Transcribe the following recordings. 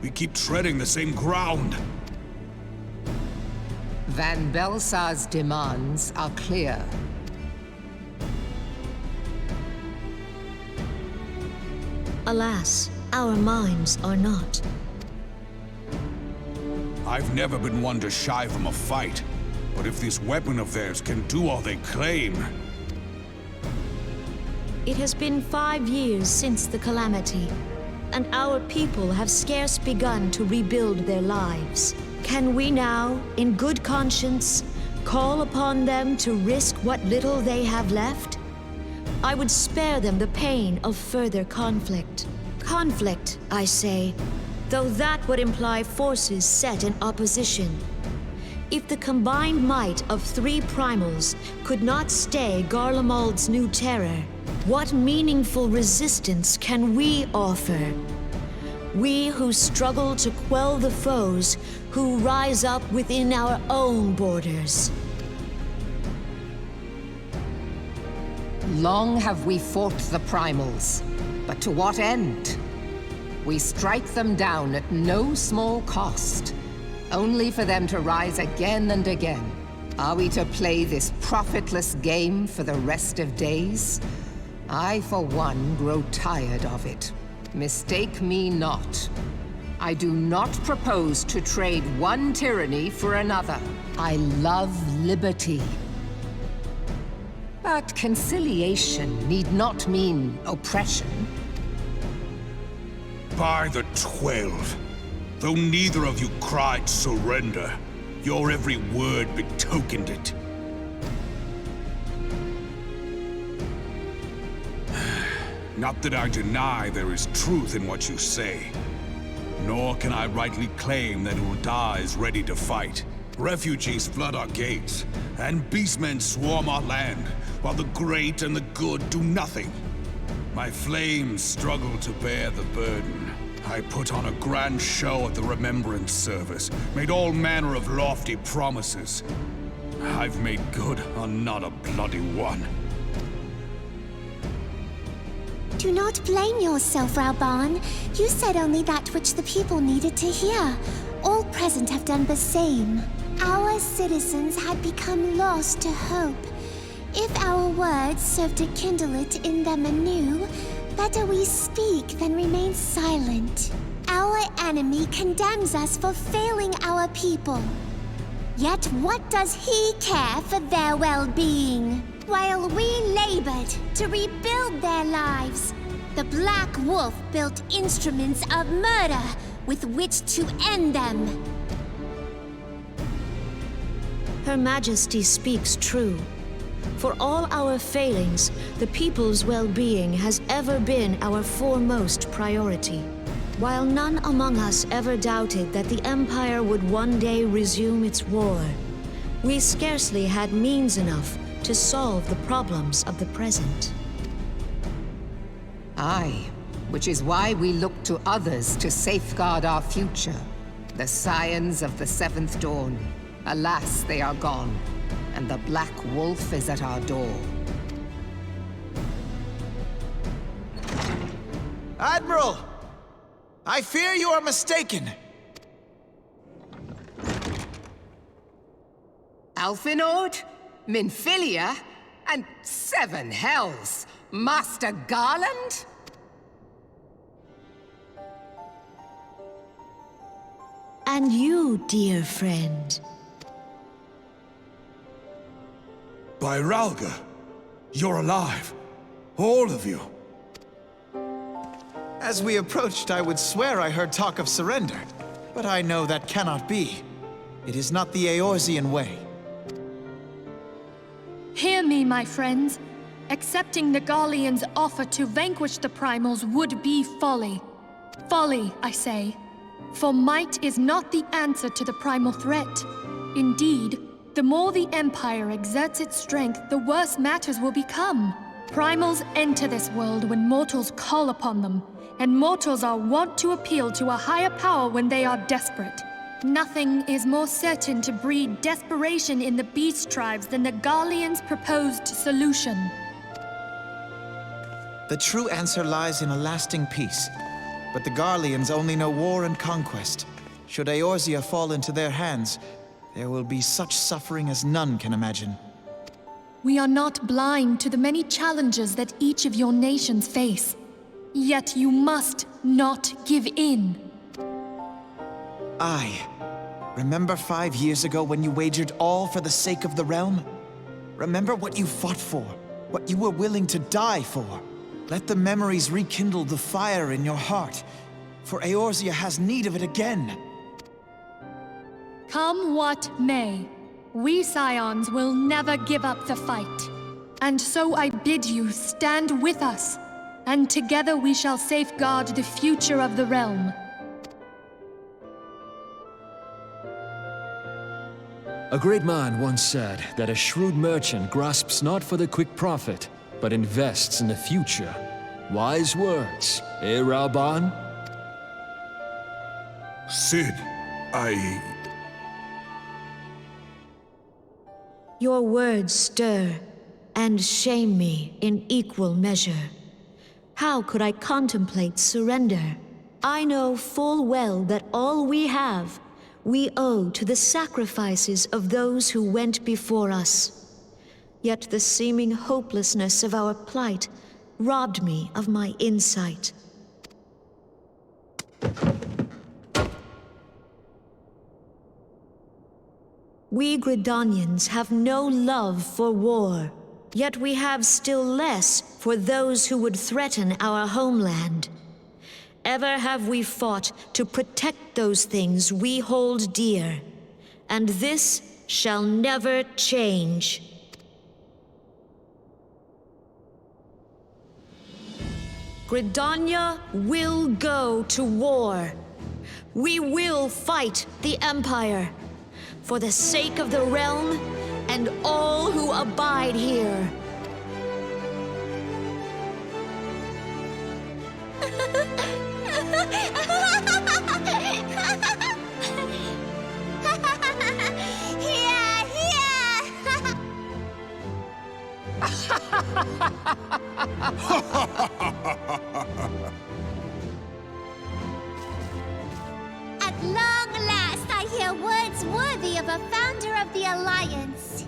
We keep treading the same ground. Van Belsar's demands are clear. Alas, our minds are not. I've never been one to shy from a fight, but if this weapon of theirs can do all they claim... It has been 5 years since the calamity, and our people have scarce begun to rebuild their lives. Can we now, in good conscience, call upon them to risk what little they have left? I would spare them the pain of further conflict. Conflict, I say, though that would imply forces set in opposition. If the combined might of 3 primals could not stay Garlemald's new terror, what meaningful resistance can we offer? We who struggle to quell the foes who rise up within our own borders. Long have we fought the primals, but to what end? We strike them down at no small cost, only for them to rise again and again. Are we to play this profitless game for the rest of days? I, for one, grow tired of it. Mistake me not. I do not propose to trade one tyranny for another. I love liberty. But conciliation need not mean oppression. By the 12, though neither of you cried surrender, your every word betokened it. Not that I deny there is truth in what you say, nor can I rightly claim that Ul'dah is ready to fight. Refugees flood our gates, and beastmen swarm our land, while the great and the good do nothing. My flames struggle to bear the burden. I put on a grand show at the Remembrance Service, made all manner of lofty promises. I've made good on not a bloody one. Do not blame yourself, Reborn. You said only that which the people needed to hear. All present have done the same. Our citizens had become lost to hope. If our words serve to kindle it in them anew, better we speak than remain silent. Our enemy condemns us for failing our people. Yet what does he care for their well-being? While we labored to rebuild their lives, the Black Wolf built instruments of murder with which to end them. Her Majesty speaks true. For all our failings, the people's well-being has ever been our foremost priority. While none among us ever doubted that the Empire would one day resume its war, we scarcely had means enough to solve the problems of the present. Aye, which is why we look to others to safeguard our future. The scions of the Seventh Dawn. Alas, they are gone, and the Black Wolf is at our door. Admiral! I fear you are mistaken. Alphinaud, Minfilia, and 7 hells! Master Garland? And you, dear friend. By Ralga, you're alive. All of you. As we approached, I would swear I heard talk of surrender. But I know that cannot be. It is not the Eorzean way. Hear me, my friends. Accepting the Garleans' offer to vanquish the Primals would be folly. Folly, I say. For might is not the answer to the Primal threat. Indeed, the more the Empire exerts its strength, the worse matters will become. Primals enter this world when mortals call upon them, and mortals are wont to appeal to a higher power when they are desperate. Nothing is more certain to breed desperation in the beast tribes than the Garleans' proposed solution. The true answer lies in a lasting peace. But the Garleans only know war and conquest. Should Eorzea fall into their hands, there will be such suffering as none can imagine. We are not blind to the many challenges that each of your nations face. Yet you must not give in. Remember 5 years ago when you wagered all for the sake of the realm? Remember what you fought for, what you were willing to die for. Let the memories rekindle the fire in your heart, for Eorzea has need of it again. Come what may, we Scions will never give up the fight. And so I bid you stand with us, and together we shall safeguard the future of the realm. A great man once said that a shrewd merchant grasps not for the quick profit, but invests in the future. Wise words, eh, Rodin? Cid, Your words stir and shame me in equal measure. How could I contemplate surrender? I know full well that all we have, we owe to the sacrifices of those who went before us. Yet the seeming hopelessness of our plight robbed me of my insight. We Gridanians have no love for war, yet we have still less for those who would threaten our homeland. Ever have we fought to protect those things we hold dear, and this shall never change. Gridania will go to war. We will fight the Empire for the sake of the realm and all who abide here. At long last, I hear words worthy of a founder of the Alliance.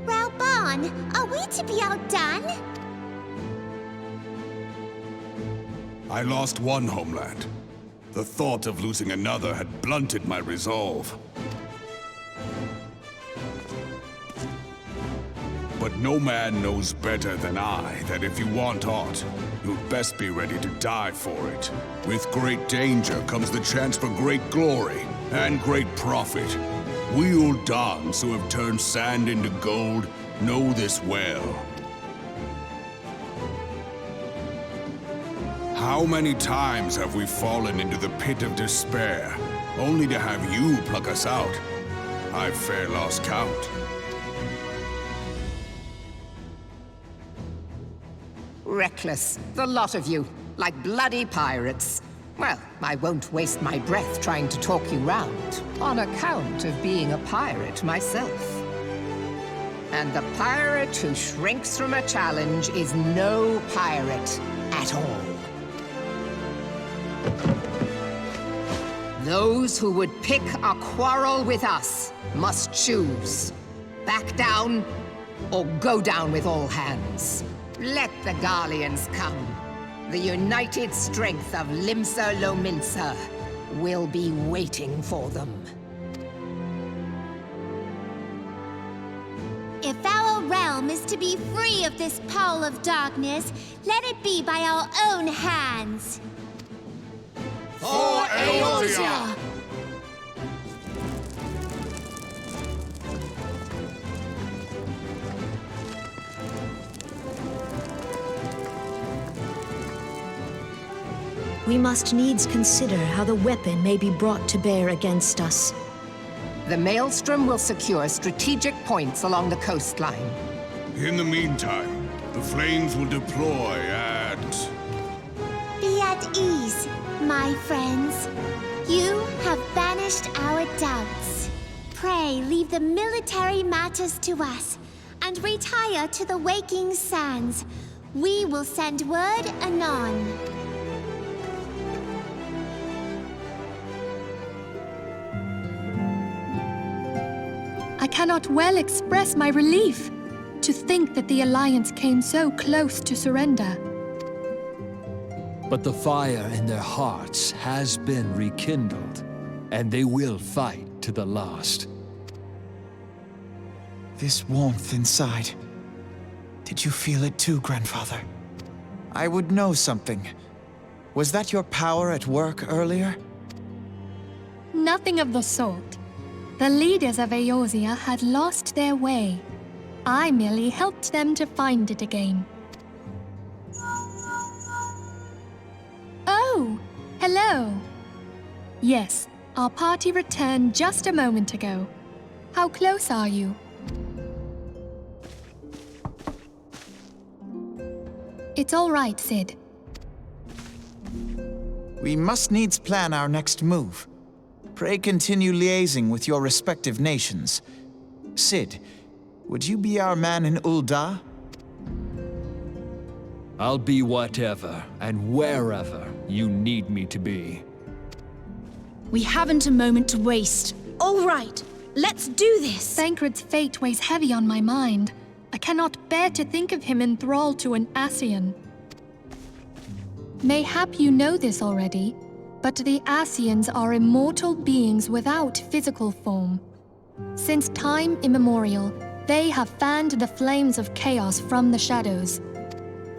Reborn, are we to be outdone? I lost one homeland. The thought of losing another had blunted my resolve. But no man knows better than I that if you want aught, you'd best be ready to die for it. With great danger comes the chance for great glory and great profit. We Uldans who have turned sand into gold know this well. How many times have we fallen into the pit of despair, only to have you pluck us out? I've fair lost count. Reckless, the lot of you, like bloody pirates. Well, I won't waste my breath trying to talk you round, on account of being a pirate myself. And the pirate who shrinks from a challenge is no pirate at all. Those who would pick a quarrel with us must choose. Back down, or go down with all hands. Let the Garleans come. The united strength of Limsa Lominsa will be waiting for them. If our realm is to be free of this pall of darkness, let it be by our own hands. For Eorzea! We must needs consider how the weapon may be brought to bear against us. The Maelstrom will secure strategic points along the coastline. In the meantime, The flames will deploy and... Be at ease, my friends. You have banished our doubts. Pray leave the military matters to us, and retire to the waking sands. We will send word anon. I cannot well express my relief to think that the Alliance came so close to surrender. But the fire in their hearts has been rekindled, and they will fight to the last. This warmth inside. Did you feel it too, Grandfather? I would know something. Was that your power at work earlier? Nothing of the sort. The leaders of Eorzea had lost their way. I merely helped them to find it again. Oh, hello. Yes, our party returned just a moment ago. How close are you? It's all right, Sid. We must needs plan our next move. Pray continue liaising with your respective nations. Sid, would you be our man in Ul'dah? I'll be whatever and wherever you need me to be. We haven't a moment to waste. All right, let's do this! Thancred's fate weighs heavy on my mind. I cannot bear to think of him in thrall to an Ascian. Mayhap you know this already, but the Ascians are immortal beings without physical form. Since time immemorial, they have fanned the flames of chaos from the shadows.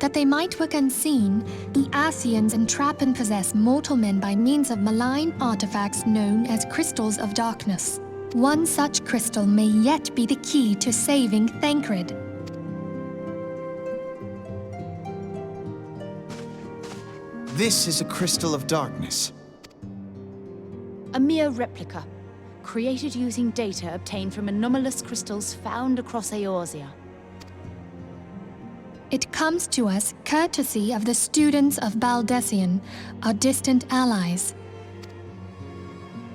That they might work unseen, the Ascians entrap and possess mortal men by means of malign artifacts known as crystals of darkness. One such crystal may yet be the key to saving Thancred. This is a crystal of darkness. A mere replica, created using data obtained from anomalous crystals found across Eorzea. It comes to us courtesy of the students of Baldessian, our distant allies.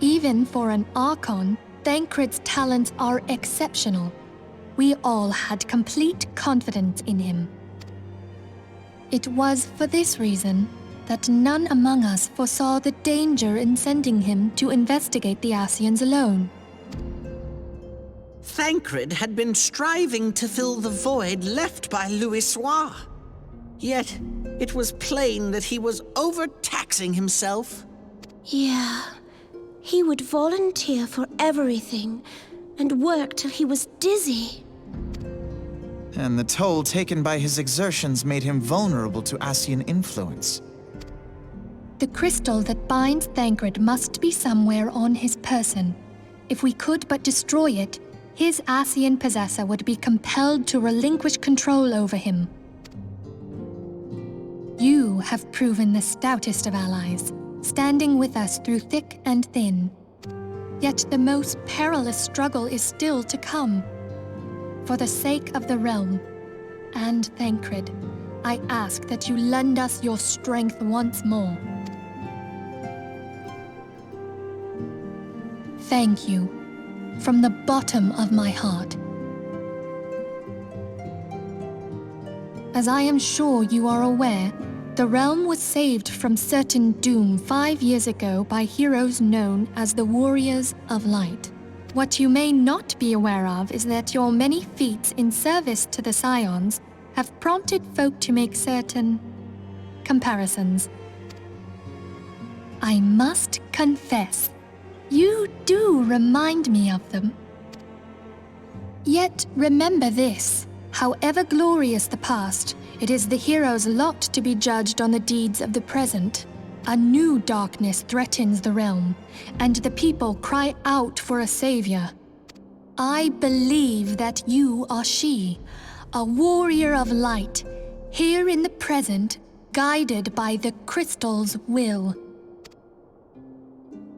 Even for an Archon, Thancred's talents are exceptional. We all had complete confidence in him. It was for this reason that none among us foresaw the danger in sending him to investigate the Ascians alone. Thancred had been striving to fill the void left by Louisoix. Yet, it was plain that he was overtaxing himself. Yeah, he would volunteer for everything and work till he was dizzy. And the toll taken by his exertions made him vulnerable to Ascian influence. The crystal that binds Thancred must be somewhere on his person. If we could but destroy it, his Ascian possessor would be compelled to relinquish control over him. You have proven the stoutest of allies, standing with us through thick and thin. Yet the most perilous struggle is still to come. For the sake of the realm and Thancred, I ask that you lend us your strength once more. Thank you, from the bottom of my heart. As I am sure you are aware, the realm was saved from certain doom 5 years ago by heroes known as the Warriors of Light. What you may not be aware of is that your many feats in service to the Scions have prompted folk to make certain comparisons. I must confess, you do remind me of them. Yet remember this, however glorious the past, it is the hero's lot to be judged on the deeds of the present. A new darkness threatens the realm, and the people cry out for a savior. I believe that you are she, a warrior of light, here in the present, guided by the crystal's will.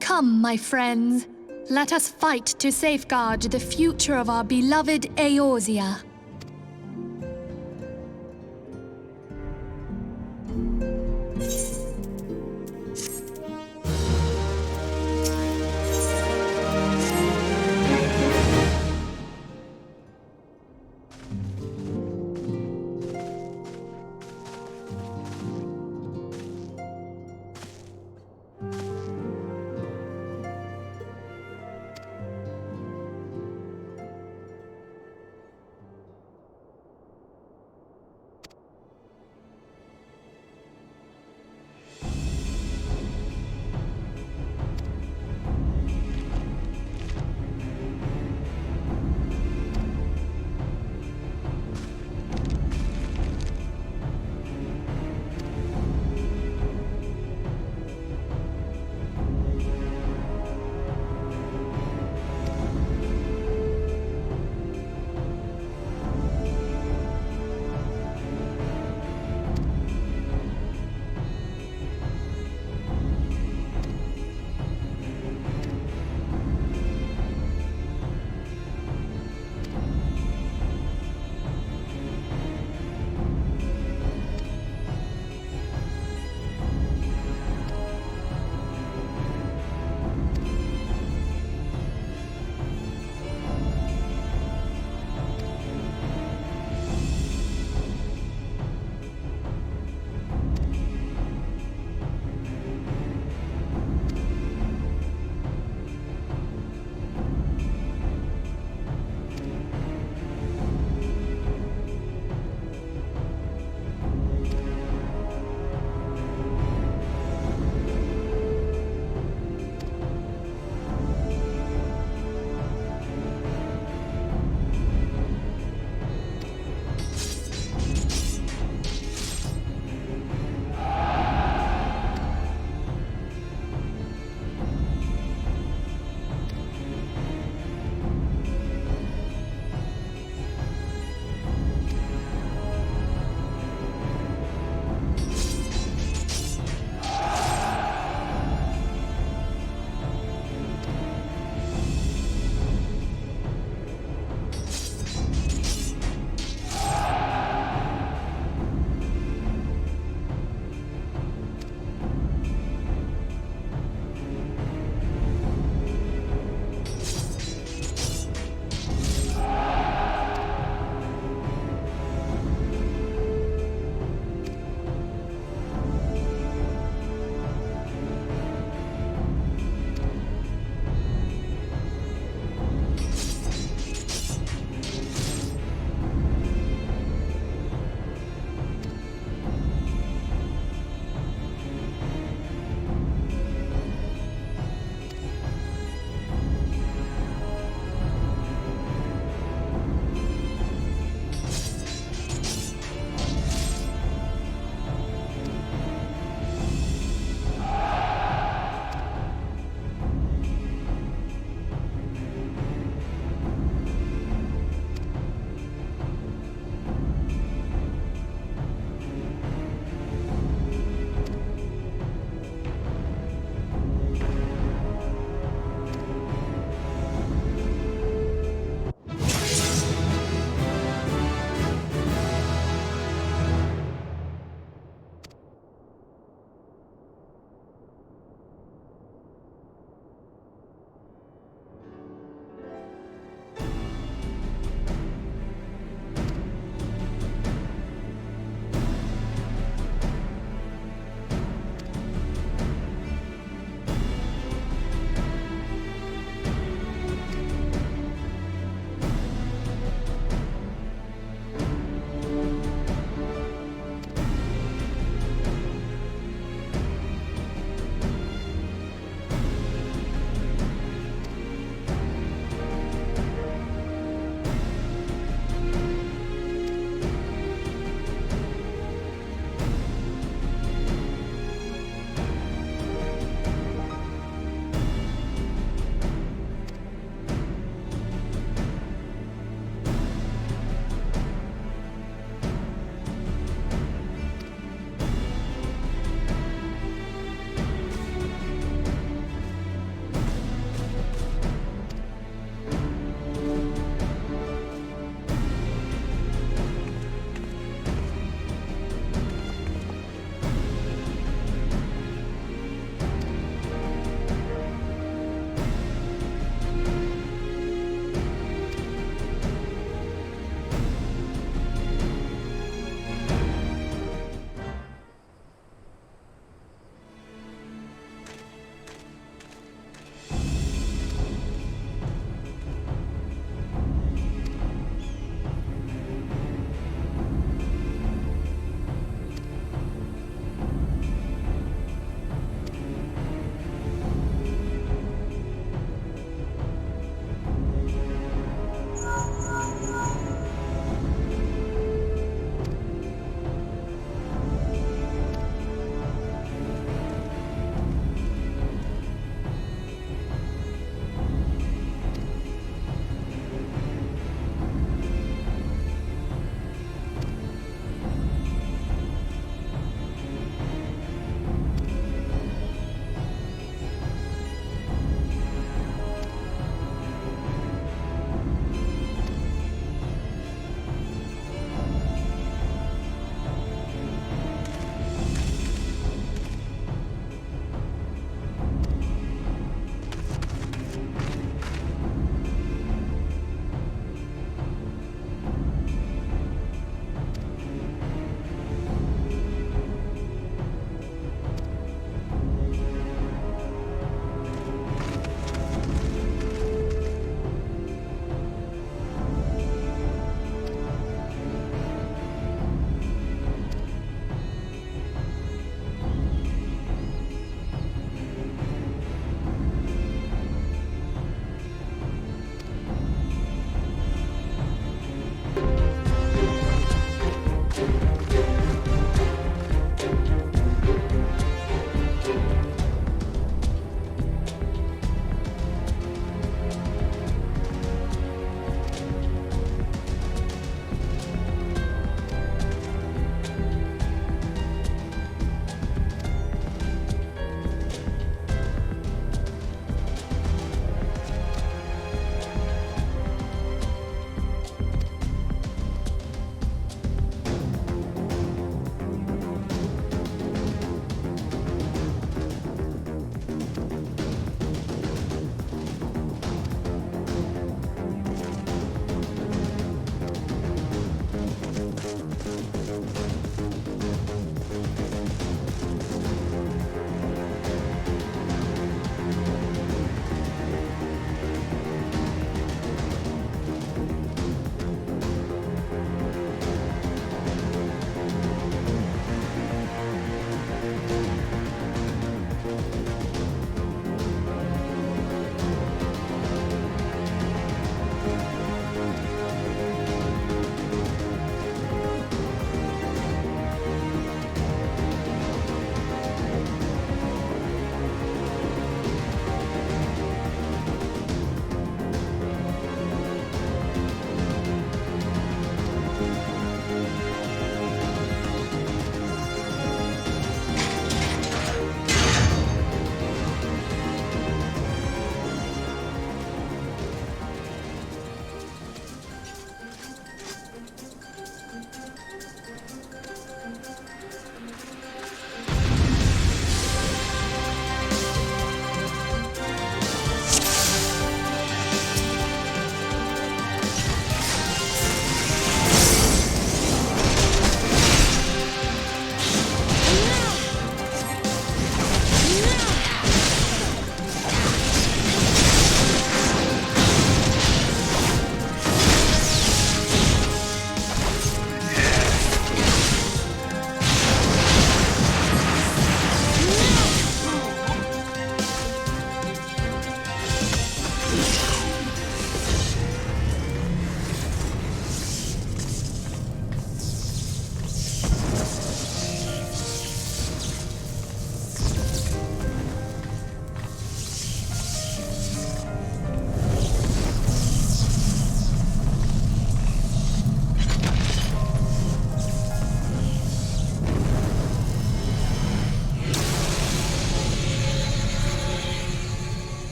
Come, my friends, let us fight to safeguard the future of our beloved Eorzea.